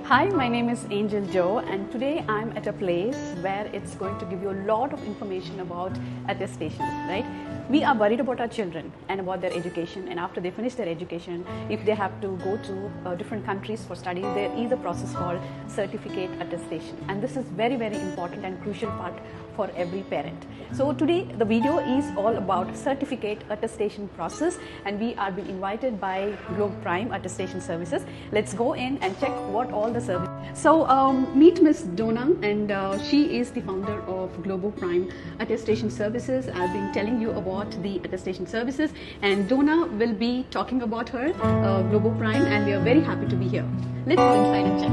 Hi, my name is Angel Joe, and today I'm at a place where it's going to give you a lot of information about attestation, right? We are worried about our children and about their education, and after they finish their education, if they have to go to different countries for study, there is a process called certificate attestation, and this is very, very important and crucial part for every parent. So today the video is all about certificate attestation process, and we are being invited by GloboPrime Attestation Services. Let's go in and check what all the service. So meet Miss Donna, and she is the founder of GloboPrime Attestation Services. I've been telling you about the attestation services, and Donna will be talking about her GloboPrime, and we are very happy to be here. Let's go inside and check.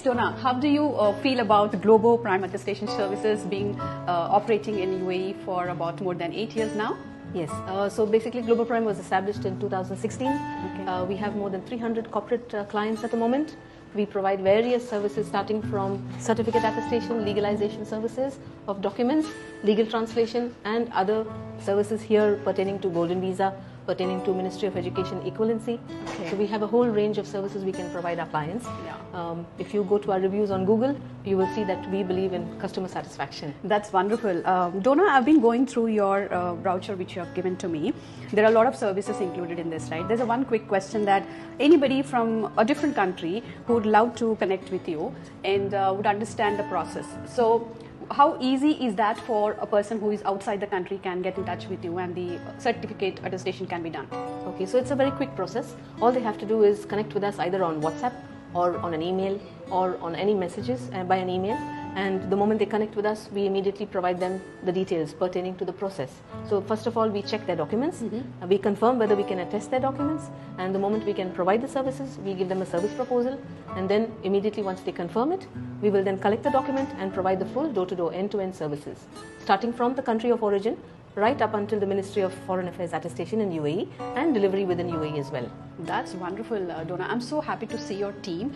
Donna, how do you feel about GloboPrime Attestation Services being operating in UAE for about more than 8 years now? Yes, so basically GloboPrime was established in 2016. Okay. We have more than 300 corporate clients at the moment. We provide various services starting from certificate attestation, legalization services of documents, legal translation, and other services here pertaining to Golden Visa, pertaining to Ministry of Education equivalency. Okay. So we have a whole range of services we can provide our clients. Yeah. If you go to our reviews on Google, you will see that we believe in customer satisfaction. That's wonderful. Donna, I've been going through your brochure which you have given to me. There are a lot of services included in this, right? There's a one quick question that anybody from a different country who would love to connect with you and would understand the process. So how easy is that for a person who is outside the country can get in touch with you and the certificate attestation can be done? Okay, so it's a very quick process. All they have to do is connect with us either on WhatsApp or on an email or on any messages by an email. And the moment they connect with us, we immediately provide them the details pertaining to the process. So first of all, we check their documents. We confirm whether we can attest their documents. And the moment we can provide the services, we give them a service proposal. And then immediately once they confirm it, we will then collect the document and provide the full door-to-door end-to-end services, starting from the country of origin right up until the Ministry of Foreign Affairs attestation in UAE and delivery within UAE as well. That's wonderful, Donna. I'm so happy to see your team.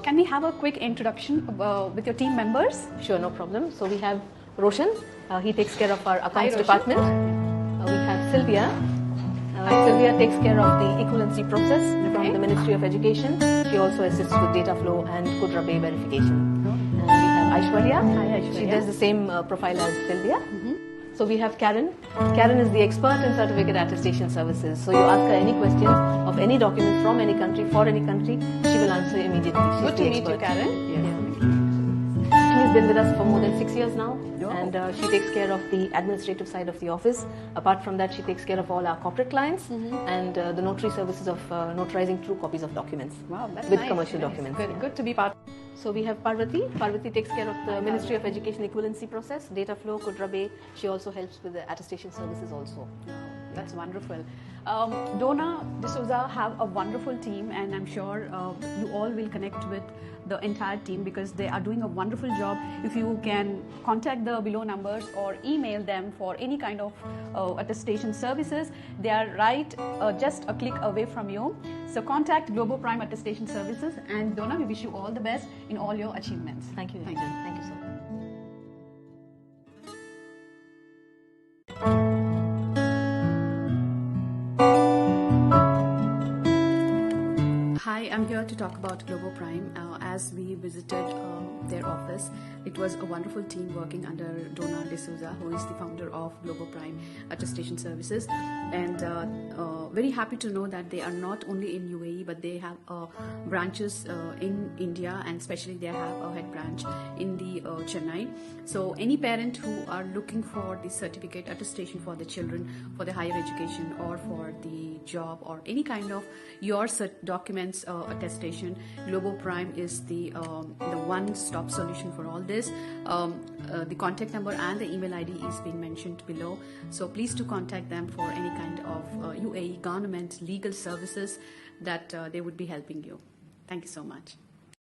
Can we have a quick introduction with your team members? Sure, no problem. So we have Roshan. He takes care of our accounts department. We have Sylvia. Sylvia takes care of the equivalency process from the Ministry of Education. She also assists with data flow and Kudrabe verification. And we have Aishwarya. Hi, Aishwarya. She does the same profile as Sylvia. So we have Karen. Karen is the expert in certificate attestation services. So you ask her any questions of any document from any country, for any country, she will answer immediately. She's Good to meet you, Karen. Yes. She's been with us for more than 6 years now, and she takes care of the administrative side of the office. Apart from that, she takes care of all our corporate clients and the notary services of notarizing true copies of documents. Wow, that's with nice. commercial documents. Good to be part. So we have Parvati. Parvati takes care of the Ministry of Education equivalency process, data flow, Kudrabe. She also helps with the attestation services also. That's wonderful. Donna D'Souza have a wonderful team, and I'm sure you all will connect with the entire team because they are doing a wonderful job. If you can contact the below numbers or email them for any kind of attestation services, they are right just a click away from you. So contact GloboPrime Attestation Services, and Donna, we wish you all the best in all your achievements. Thank you. Thank you so much. Hi, I'm here to talk about GloboPrime. As we visited their office, it was a wonderful team working under Donna D'Souza, who is the founder of GloboPrime Attestation Services, and very happy to know that they are not only in UAE, but they have branches in India, and especially they have a head branch in the Chennai. So any parent who are looking for the certificate attestation for the children for the higher education or for the job or any kind of your documents attestation, GloboPrime is the one-stop solution for all this. The contact number and the email ID is being mentioned below. So please do contact them for any kind of UAE government legal services that they would be helping you. Thank you so much.